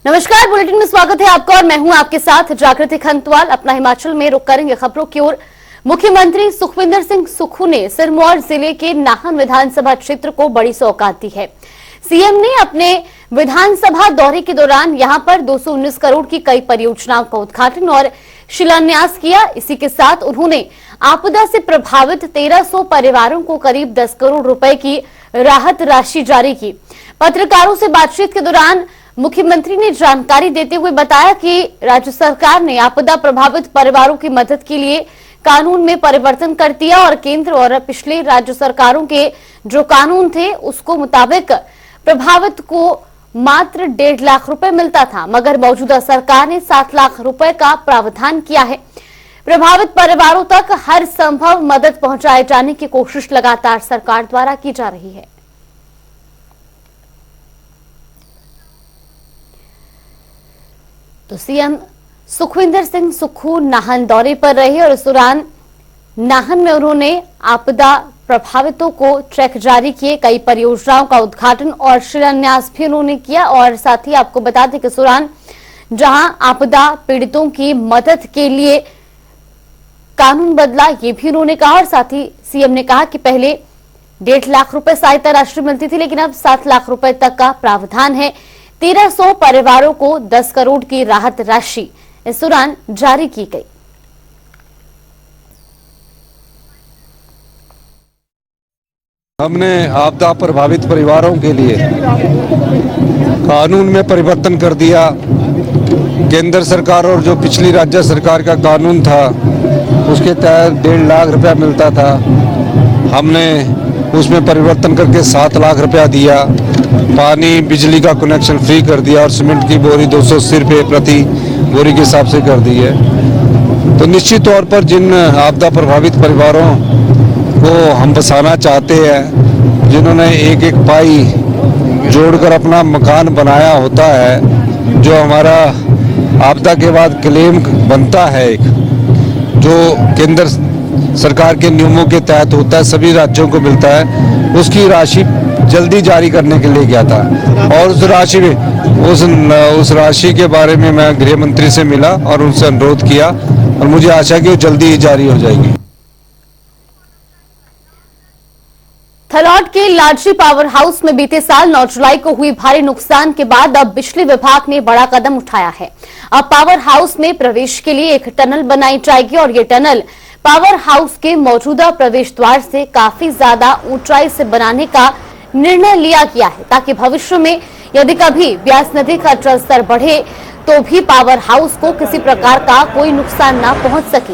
नमस्कार, बुलेटिन में स्वागत है आपका और मैं हूं आपके साथ जागृति खंतवाल। अपना हिमाचल में रुख करेंगे खबरों की ओर। मुख्यमंत्री सुखविंदर सिंह सुक्खू ने सिरमौर जिले के नाहन विधानसभा क्षेत्र को बड़ी सौगात दी है। सीएम ने अपने विधानसभा दौरे के दौरान यहां पर 219 करोड़ की कई परियोजनाओं का उद्घाटन और शिलान्यास किया। इसी के साथ उन्होंने आपदा से प्रभावित 1300 परिवारों को करीब 10 करोड़ रुपए की राहत राशि जारी की। पत्रकारों से बातचीत के दौरान मुख्यमंत्री ने जानकारी देते हुए बताया कि राज्य सरकार ने आपदा प्रभावित परिवारों की मदद के लिए कानून में परिवर्तन कर दिया और केंद्र और पिछले राज्य सरकारों के जो कानून थे उसको मुताबिक प्रभावित को मात्र 1.5 लाख रुपए मिलता था, मगर मौजूदा सरकार ने 7 लाख रुपए का प्रावधान किया है। प्रभावित परिवारों तक हर संभव मदद पहुंचाए जाने की कोशिश लगातार सरकार द्वारा की जा रही है। तो सीएम सुखविंदर सिंह सुक्खू नाहन दौरे पर रहे और इस दौरान नाहन में उन्होंने आपदा प्रभावितों को चेक जारी किए, कई परियोजनाओं का उद्घाटन और शिलान्यास भी उन्होंने किया। और साथ ही आपको बता दें कि इस दौरान जहां आपदा पीड़ितों की मदद के लिए कानून बदला, ये भी उन्होंने कहा। और साथ ही सीएम ने कहा कि पहले 1.5 लाख रुपए सहायता राशि मिलती थी, लेकिन अब 7 लाख रुपए तक का प्रावधान है। 1300 परिवारों को 10 करोड़ की राहत राशि इस दौरान जारी की गई। हमने आपदा प्रभावित परिवारों के लिए कानून में परिवर्तन कर दिया। केंद्र सरकार और जो पिछली राज्य सरकार का कानून था उसके तहत 1.5 लाख रुपया मिलता था, हमने उसमें परिवर्तन करके 7 लाख रुपया दिया। पानी बिजली का कनेक्शन फ्री कर दिया और सीमेंट की बोरी 280 रुपये प्रति बोरी के हिसाब से कर दी है। तो निश्चित तौर पर जिन आपदा प्रभावित परिवारों को हम बसाना चाहते हैं, जिन्होंने एक एक पाई जोड़कर अपना मकान बनाया होता है, जो हमारा आपदा के बाद क्लेम बनता है, एक जो केंद्र सरकार के नियमों के तहत होता है, सभी राज्यों को मिलता है, उसकी राशि जल्दी जारी करने के लिए गया था। और उस राशि के बारे में मैं गृह मंत्री से मिला और उनसे अनुरोध किया और मुझे आशा है कि वो जल्दी ही जारी हो जाएगी। थलौट के लाडजी पावर हाउस में बीते साल 9 जुलाई को हुई भारी नुकसान के बाद अब बिजली विभाग ने बड़ा कदम उठाया है। अब पावर हाउस में प्रवेश के लिए एक टनल बनाई जाएगी और ये टनल पावर हाउस के मौजूदा प्रवेश द्वार से काफी ज्यादा ऊंचाई से बनाने का निर्णय लिया गया है, ताकि भविष्य में यदि कभी ब्यास नदी का जलस्तर बढ़े तो भी पावर हाउस को किसी प्रकार का कोई नुकसान न पहुंच सके।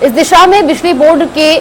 इस दिशा में बिजली बोर्ड के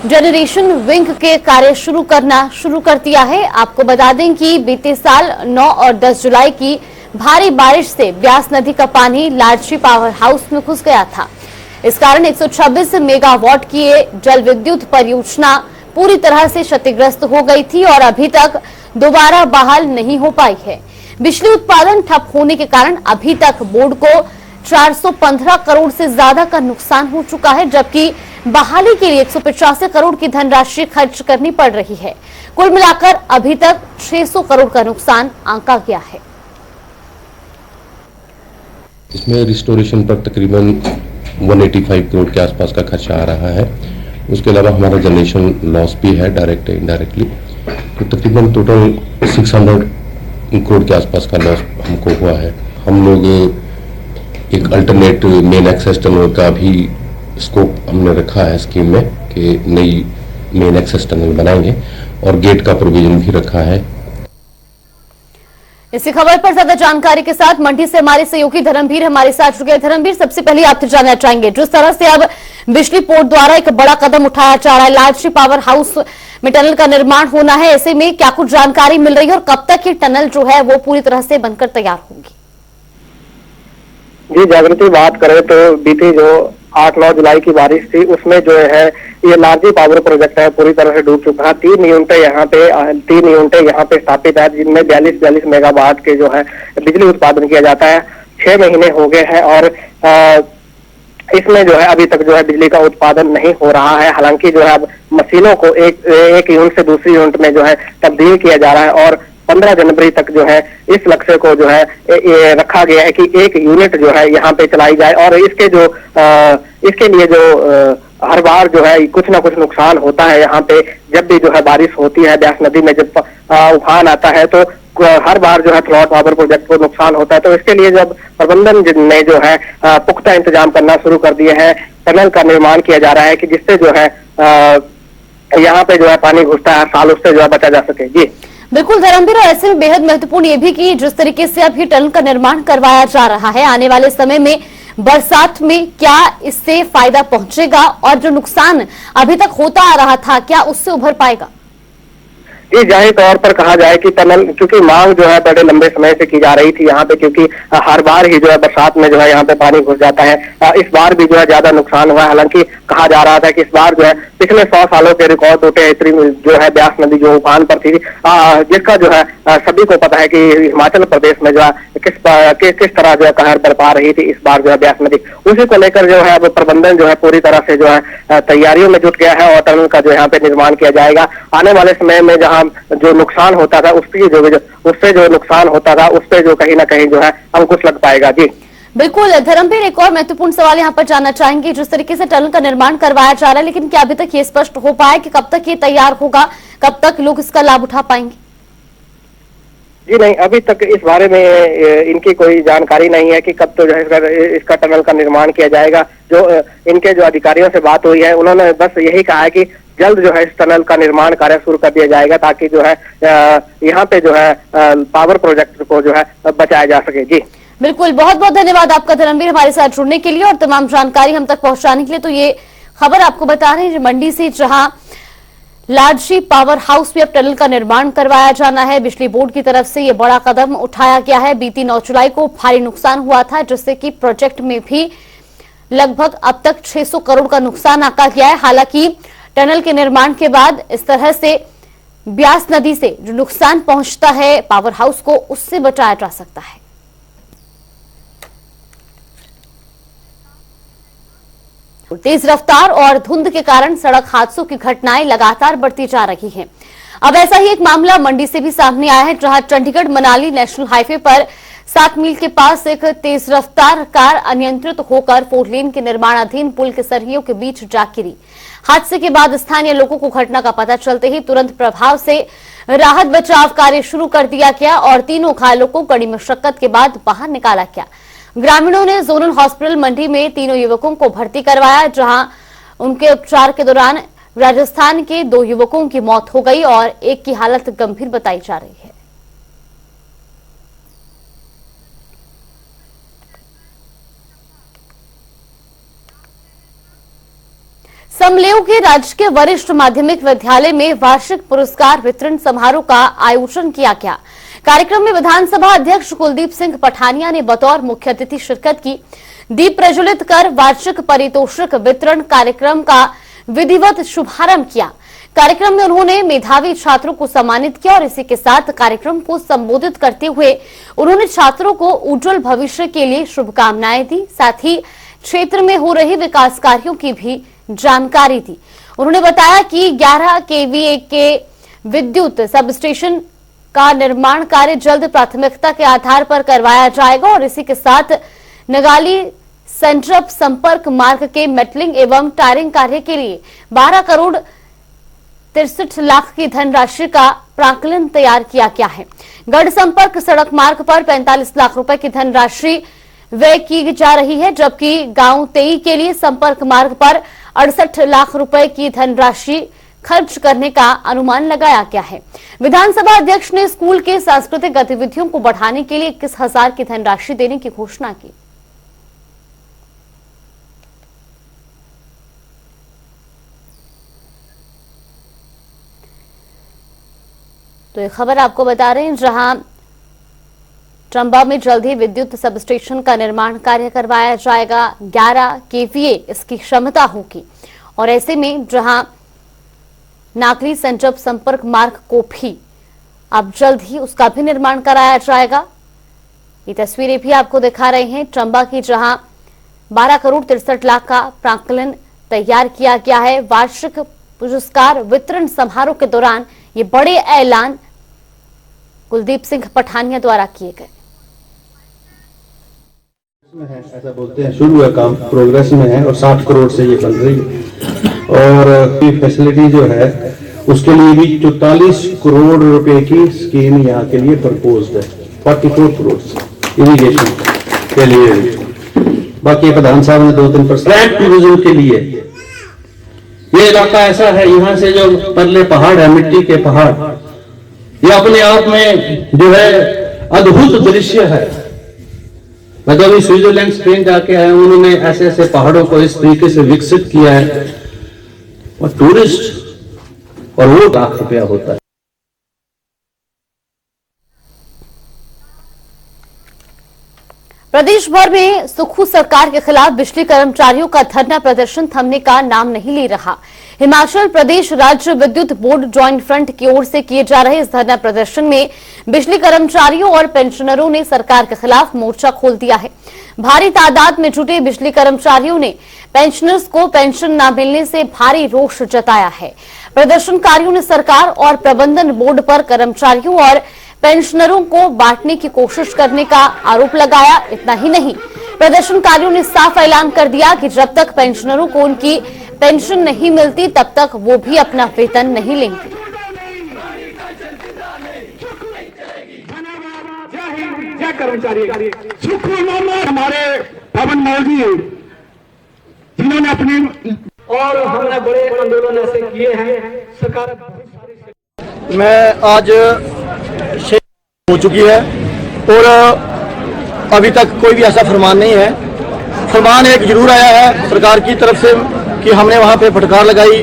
जनरेशन विंग के कार्य शुरू कर दिया है। आपको बता दें कि बीते साल 9 और 10 जुलाई की भारी बारिश से ब्यास नदी का पानी लाडजी पावर हाउस में घुस गया था। इस कारण 126 मेगावाट की ये जल विद्युत परियोजना पूरी तरह से क्षतिग्रस्त हो गई थी और अभी तक दोबारा बहाल नहीं हो पाई है। बिजली उत्पादन ठप होने के कारण अभी तक बोर्ड को 415 करोड़ से ज्यादा का नुकसान हो चुका है, जबकि बहाली के लिए 185 करोड़ की धनराशि खर्च करनी पड़ रही है। कुल मिलाकर अभी तक 600 करोड़ का नुकसान आंका गया है। इसमें रिस्टोरेशन पर तकरीबन 185 करोड़ के आसपास का खर्चा आ रहा है। उसके अलावा हमारा जनरेशन लॉस भी है, डायरेक्ट इनडायरेक्टली, तो तकरीबन टोटल 600 करोड़ के आसपास का लॉस हमको हुआ है। हम लोग एक अल्टरनेट मेन एक्सेस टनल का भी स्कोप हमने रखा है स्कीम में कि नई मेन एक्सेस टनल बनाएंगे और गेट का प्रोविजन भी रखा है। इसी खबर पर ज्यादा जानकारी के साथ मंडी से हमारे सहयोगी धर्मवीर हमारे साथ जुड़ गए। धर्मवीर, सबसे पहले आपसे जानना चाहेंगे, जिस तरह से अब बिजली बोर्ड द्वारा एक बड़ा कदम उठाया जा रहा है, लाडजी पावर हाउस में टनल का निर्माण होना है, ऐसे में क्या कुछ जानकारी मिल रही है और कब तक ये टनल जो है वो पूरी तरह से बनकर तैयार होगी? जी जागृति, बात करें तो बीती जो 8-9 जुलाई की बारिश थी उसमें जो है ये लाडजी पावर प्रोजेक्ट है पूरी तरह से डूब चुका है। 3 यूनिटें यहाँ पे स्थापित है, जिनमें 42 मेगावाट के जो है बिजली उत्पादन किया जाता है। 6 महीने हो गए हैं और इसमें जो है अभी तक जो है बिजली का उत्पादन नहीं हो रहा है। हालांकि जो है अब मशीनों को एक यूनिट से दूसरी यूनिट में जो है तब्दील किया जा रहा है और 15 जनवरी तक जो है इस लक्ष्य को जो है ये रखा गया है कि एक यूनिट जो है यहाँ पे चलाई जाए। और इसके लिए जो हर बार जो है कुछ ना कुछ नुकसान होता है यहाँ पे, जब भी जो है बारिश होती है, ब्यास नदी में जब उफान आता है तो हर बार जो है थलौट पावर प्रोजेक्ट को नुकसान होता है। तो इसके लिए जब प्रबंधन ने जो है पुख्ता इंतजाम करना शुरू कर दिए हैं, टनल का निर्माण किया जा रहा है कि जिससे जो है यहाँ पे जो है पानी घुसता है हर साल, उससे जो है बचा जा सके। जी बिल्कुल धर्मवीर, और ऐसे में बेहद महत्वपूर्ण ये भी कि जिस तरीके से अब ये टनल का निर्माण करवाया जा रहा है, आने वाले समय में बरसात में क्या इससे फायदा पहुंचेगा और जो नुकसान अभी तक होता आ रहा था क्या उससे उभर पाएगा? जी जाहिर तौर पर कहा जाए कि टनल, क्योंकि मांग जो है बड़े लंबे समय से की जा रही थी यहाँ पे, क्योंकि हर बार ही जो है बरसात में जो है यहाँ पे पानी घुस जाता है। इस बार भी जो है ज्यादा नुकसान हुआ है। हालांकि कहा जा रहा था कि इस बार जो है पिछले 100 सालों के रिकॉर्ड टूटे, इतनी जो है ब्यास नदी जो उफान पर थी, जिसका जो है सभी को पता है कि हिमाचल प्रदेश में जो है किस तरह जो है कहर बरपा रही थी इस बार जो है ब्यास नदी। उसी को लेकर जो है अब प्रबंधन जो है पूरी तरह से जो है तैयारियों में जुट गया है और टनल का जो यहाँ पे निर्माण किया जाएगा। आने वाले समय में जहाँ जो नुकसान होता था उससे जो नुकसान होता था उस पे जो कहीं ना कहीं जो है अंकुश लग पाएगा। जी बिल्कुल धर्मवीर, एक और महत्वपूर्ण सवाल यहाँ पर जानना चाहेंगे। जिस तरीके से टनल का निर्माण करवाया जा रहा है, लेकिन क्या अभी तक ये स्पष्ट हो पाया कि कब तक ये तैयार होगा, कब तक लोग इसका लाभ उठा पाएंगे? जी नहीं, अभी तक इस बारे में इनकी कोई जानकारी नहीं है कि कब तो जो है इसका टनल का निर्माण किया जाएगा। जो इनके जो अधिकारियों से बात हुई है उन्होंने बस यही कहा है कि जल्द जो है इस टनल का निर्माण कार्य शुरू कर दिया जाएगा ताकि जो है यहाँ पे जो है पावर प्रोजेक्ट को जो है बचाया जा सके। जी बिल्कुल, बहुत बहुत धन्यवाद आपका धर्मवीर हमारे साथ जुड़ने के लिए और तमाम जानकारी हम तक पहुंचाने के लिए। तो ये खबर आपको बता रहे हैं मंडी से, जहां लाडजी पावर हाउस में अब टनल का निर्माण करवाया जाना है। बिजली बोर्ड की तरफ से ये बड़ा कदम उठाया गया है। बीती 9 जुलाई को भारी नुकसान हुआ था, जिससे कि प्रोजेक्ट में भी लगभग अब तक 600 करोड़ का नुकसान आंका गया है। हालांकि टनल के निर्माण के बाद इस तरह से ब्यास नदी से जो नुकसान पहुंचता है पावर हाउस को, उससे बचाया जा सकता है। तेज रफ्तार और धुंध के कारण सड़क हादसों की घटनाएं लगातार बढ़ती जा रही हैं। अब ऐसा ही एक मामला मंडी से भी सामने आया है, जहां चंडीगढ़ मनाली नेशनल हाईवे पर 7 मील के पास एक तेज रफ्तार कार अनियंत्रित होकर 4 लेन के निर्माणाधीन पुल के सरियों के बीच जा गिरी। हादसे के बाद स्थानीय लोगों को घटना का पता चलते ही तुरंत प्रभाव से राहत बचाव कार्य शुरू कर दिया गया और तीनों घायलों को कड़ी मशक्कत के बाद बाहर निकाला गया। ग्रामीणों ने जोनल हॉस्पिटल मंडी में तीनों युवकों को भर्ती करवाया, जहां उनके उपचार के दौरान राजस्थान के 2 युवकों की मौत हो गई और एक की हालत गंभीर बताई जा रही है। समलेऊ के राजकीय वरिष्ठ माध्यमिक विद्यालय में वार्षिक पुरस्कार वितरण समारोह का आयोजन किया गया। कार्यक्रम में विधानसभा अध्यक्ष कुलदीप सिंह पठानिया ने बतौर मुख्य अतिथि शिरकत की। दीप प्रज्वलित कर वार्षिक पारितोषिक वितरण कार्यक्रम का विधिवत शुभारंभ किया। कार्यक्रम में उन्होंने मेधावी छात्रों को सम्मानित किया और इसी के साथ कार्यक्रम को संबोधित करते हुए उन्होंने छात्रों को उज्जवल भविष्य के लिए शुभकामनाएं दी। साथ ही क्षेत्र में हो रहे विकास कार्यों की भी जानकारी दी। उन्होंने बताया कि 11 केवीए के विद्युत सब स्टेशन का निर्माण कार्य जल्द प्राथमिकता के आधार पर करवाया जाएगा और इसी के साथ नगाली सेंट्रप संपर्क मार्ग के मेटलिंग एवं टायरिंग कार्य के लिए 12 करोड़ 63 लाख की धनराशि का प्राक्कलन तैयार किया गया है। गढ़ संपर्क सड़क मार्ग पर 45 लाख रुपए की धनराशि व्यय की जा रही है, जबकि गांव तेई के लिए संपर्क मार्ग पर 68 लाख रुपए की धनराशि खर्च करने का अनुमान लगाया गया है। विधानसभा अध्यक्ष ने स्कूल के सांस्कृतिक गतिविधियों को बढ़ाने के लिए 21,000 की धनराशि देने की घोषणा की। तो ये खबर आपको बता रहे हैं, जहां चंबा में जल्द ही विद्युत सब स्टेशन का निर्माण कार्य करवाया जाएगा। 11 केवीए इसकी क्षमता होगी और ऐसे में जहां नागरी संजप संपर्क मार्ग को भी अब जल्द ही उसका भी निर्माण कराया जाएगा। ये तस्वीरें भी आपको दिखा रहे हैं चंबा की, जहां 12 करोड़ 63 लाख का प्राक्कलन तैयार किया गया है। वार्षिक पुरस्कार वितरण समारोह के दौरान ये बड़े ऐलान कुलदीप सिंह पठानिया द्वारा किए गए। है ऐसा बोलते हैं, शुरू हुआ काम, प्रोग्रेस में है और 60 करोड़ से ये बन रही है। और फैसिलिटी जो है उसके लिए भी 44 करोड़ रुपए की स्कीम यहाँ के लिए प्रपोज्ड है। 44 करोड़ इरिगेशन के लिए। बाकी प्रधान साहब ने 2-3% टूरिज्म के लिए। ये इलाका ऐसा है, यहाँ से जो परले पहाड़ है, मिट्टी के पहाड़, ये अपने आप में जो है अद्भुत दृश्य है। मैं तो अभी स्विट्जरलैंड स्पेन जाके आया हूं, उन्होंने ऐसे ऐसे पहाड़ों को इस तरीके से विकसित किया है और टूरिस्ट और वो लाख रुपया होता है। प्रदेश भर में सुक्खू सरकार के खिलाफ बिजली कर्मचारियों का धरना प्रदर्शन थमने का नाम नहीं ले रहा। हिमाचल प्रदेश राज्य विद्युत बोर्ड ज्वाइंट फ्रंट की ओर से किए जा रहे इस धरना प्रदर्शन में बिजली कर्मचारियों और पेंशनरों ने सरकार के खिलाफ मोर्चा खोल दिया है। भारी तादाद में जुटे बिजली कर्मचारियों ने पेंशनर्स को पेंशन न मिलने से भारी रोष जताया है। प्रदर्शनकारियों ने सरकार और प्रबंधन बोर्ड पर कर्मचारियों और पेंशनरों को बांटने की कोशिश करने का आरोप लगाया। इतना ही नहीं, प्रदर्शनकारियों ने साफ ऐलान कर दिया कि जब तक पेंशनरों को उनकी पेंशन नहीं मिलती तब तक वो भी अपना वेतन नहीं लेंगे। जय कर्मचारी हमारे पवन मौल जी जिन्होंने अपनी और हमने बड़े आंदोलन ऐसे किए हैं। सरकार मैं आज हो चुकी है और अभी तक कोई भी ऐसा फरमान नहीं है। फरमान एक जरूर आया है सरकार की तरफ से कि हमने वहां पे फटकार लगाई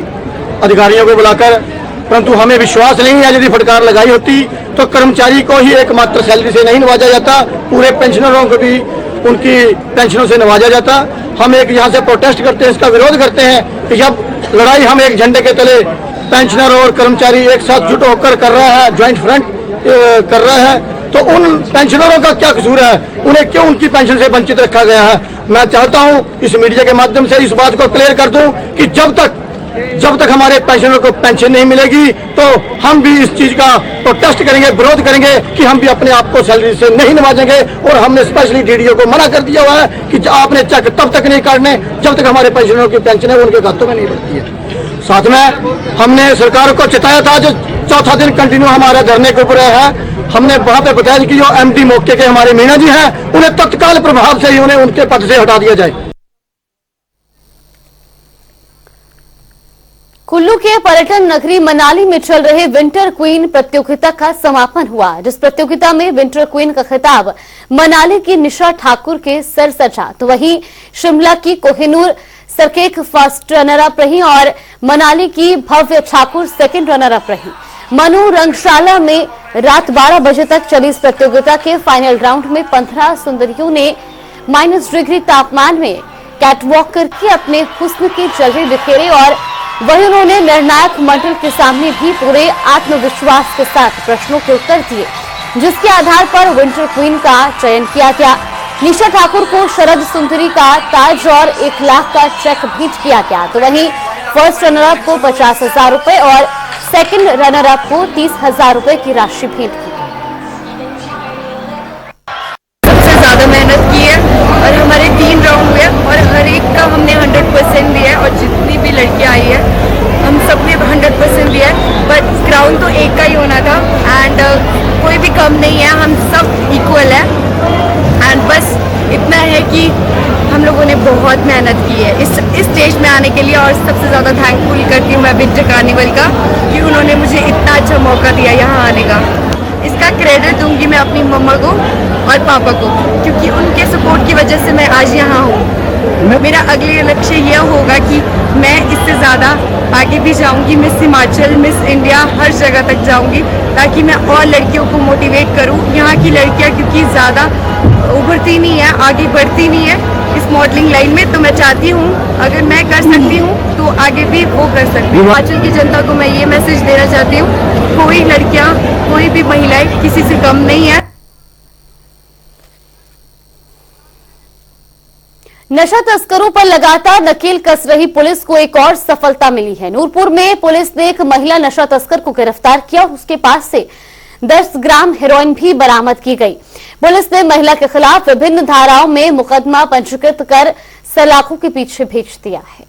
अधिकारियों को बुलाकर, परंतु हमें विश्वास नहीं है यदि फटकार लगाई होती तो कर्मचारी को ही एकमात्र सैलरी से नहीं नवाजा जाता, पूरे पेंशनरों को भी उनकी पेंशनों से नवाजा जाता। हम एक यहाँ से प्रोटेस्ट करते हैं, इसका विरोध करते हैं कि जब लड़ाई हम एक झंडे के तले पेंशनर और कर्मचारी एक साथ जुट होकर कर रहा है, ज्वाइंट फ्रंट कर रहा है, तो उन पेंशनरों का क्या कसूर है, उन्हें क्यों उनकी पेंशन से वंचित रखा गया है। मैं चाहता हूं इस मीडिया के माध्यम से इस बात को क्लियर कर दूं कि जब तक हमारे पेंशनरों को पेंशन नहीं मिलेगी तो हम भी इस चीज का प्रोटेस्ट करेंगे, विरोध करेंगे कि हम भी अपने आप को सैलरी से नहीं नवाजेंगे। और हमने स्पेशली डीडीओ को मना कर दिया हुआ है कि आपने चेक तब तक नहीं काटने जब तक हमारे पेंशनरों की पेंशन है उनके खातों में नहीं बढ़ती है। साथ में हमने सरकार को चेताया था, जो चौथा दिन कंटिन्यू हमारे धरने के ऊपर है, हमने वहां पे बताया कि जो एमडी मौके के हमारे मीणा जी हैं उन्हें तत्काल प्रभाव से ही उन्हें उनके पद से हटा दिया जाए। कुल्लू के पर्यटन नगरी मनाली में चल रहे विंटर क्वीन प्रतियोगिता का समापन हुआ, जिस प्रतियोगिता में विंटर क्वीन का खिताब मनाली की निशा ठाकुर के सर सजा, तो वहीं शिमला की कोहिनूर सरकेक फर्स्ट रनर अप रही और मनाली की भव्य ठाकुर सेकंड रनर अप रही। मनु रंगशाला में रात 12 बजे तक चली इस प्रतियोगिता के फाइनल राउंड में 15 सुंदरियों ने -डिग्री तापमान में कैटवॉक करके अपने हुस्न के जलवे बिखेरे और वहीं उन्होंने निर्णायक मंडल के सामने भी पूरे आत्मविश्वास के साथ प्रश्नों के उत्तर दिए, जिसके आधार पर विंटर क्वीन का चयन किया गया। निशा ठाकुर को शरद सुंदरी का ताज और 1 लाख का चेक भेंट किया गया, तो वहीं फर्स्ट रनर अप को 50,000 रुपए और सेकंड रनर अप को 30,000 रुपए की राशि भेंट की। सबसे ज्यादा मेहनत की है और हमारे 3 राउंड हुए और हर एक का हमने 100% दिया है और जितनी भी लड़कियां आई है हम सब ने 100% दिया है। बट क्राउन तो एक का ही होना था एंड कोई भी कम नहीं है, हम सब इक्वल है। एंड बस इतना है कि हम लोगों ने बहुत मेहनत की है इस स्टेज में आने के लिए और सबसे ज़्यादा थैंकफुल करती हूँ मैं विंटर कार्निवल का कि उन्होंने मुझे इतना अच्छा मौका दिया यहाँ आने का। इसका क्रेडिट दूंगी मैं अपनी मम्मा को और पापा को, क्योंकि उनके सपोर्ट की वजह से मैं आज यहाँ हूँ। मेरा अगले लक्ष्य यह होगा कि मैं इससे ज़्यादा आगे भी जाऊँगी, मिस हिमाचल, मिस इंडिया, हर जगह तक जाऊँगी ताकि मैं और लड़कियों को मोटिवेट करूँ। यहाँ की लड़कियाँ क्योंकि ज़्यादा उभरती नहीं है, आगे बढ़ती नहीं है इस मॉडलिंग लाइन में, तो मैं चाहती हूँ अगर मैं कर सकती हूँ तो आगे भी वो कर सकती हूँ। हिमाचल की जनता को मैं ये मैसेज देना चाहती हूँ, कोई लड़कियाँ, कोई भी महिलाएं किसी से कम नहीं है। नशा तस्करों पर लगातार नकेल कस रही पुलिस को एक और सफलता मिली है। नूरपुर में पुलिस ने एक महिला नशा तस्कर को गिरफ्तार किया और उसके पास से 10 ग्राम हेरोइन भी बरामद की गई। पुलिस ने महिला के खिलाफ विभिन्न धाराओं में मुकदमा पंजीकृत कर सलाखों के पीछे भेज दिया है।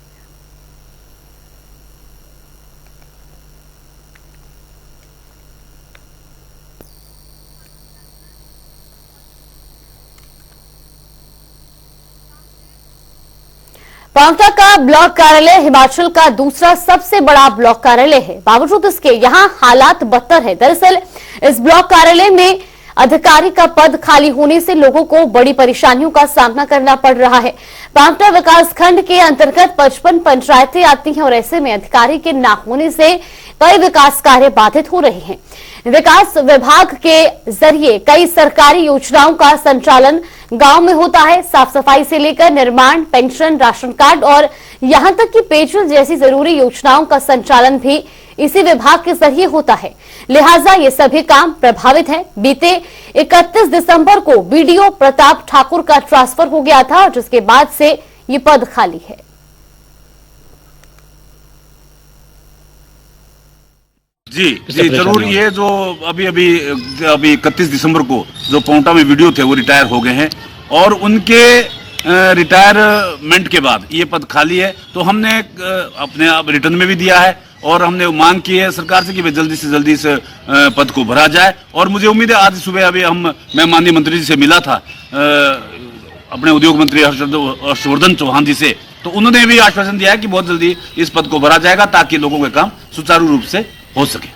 पांवटा का ब्लॉक कार्यालय हिमाचल का दूसरा सबसे बड़ा ब्लॉक कार्यालय है। बावजूद इसके यहां हालात बदतर है। दरअसल इस ब्लॉक कार्यालय में अधिकारी का पद खाली होने से लोगों को बड़ी परेशानियों का सामना करना पड़ रहा है। पांवटा विकास खंड के अंतर्गत 55 पंचायतें आती हैं और ऐसे में अधिकारी के न होने से कई विकास कार्य बाधित हो रहे हैं। विकास विभाग के जरिए कई सरकारी योजनाओं का संचालन गांव में होता है। साफ सफाई से लेकर निर्माण, पेंशन, राशन कार्ड और यहां तक कि पेयजल जैसी जरूरी योजनाओं का संचालन भी इसी विभाग के जरिए होता है। लिहाजा ये सभी काम प्रभावित हैं। बीते 31 दिसंबर को बीडीओ प्रताप ठाकुर का ट्रांसफर हो गया था, जिसके बाद से ये पद खाली है। जी जरूर। ये जो अभी 31 दिसंबर को जो पांवटा में वीडियो थे वो रिटायर हो गए हैं और उनके रिटायरमेंट के बाद ये पद खाली है। तो हमने अपने आप रिटर्न में भी दिया है और हमने मांग की है सरकार से कि वे जल्दी से जल्दी इस पद को भरा जाए। और मुझे उम्मीद है आज सुबह मैं माननीय मंत्री जी से मिला था, अपने उद्योग मंत्री हर्षवर्धन चौहान जी से, तो उन्होंने भी आश्वासन दिया है कि बहुत जल्दी इस पद को भरा जाएगा ताकि लोगों के काम सुचारू रूप से हो सके।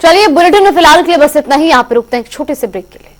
चलिए बुलेटिन में फिलहाल के लिए बस इतना ही। यहाँ पर रुकते हैं एक छोटे से ब्रेक के लिए।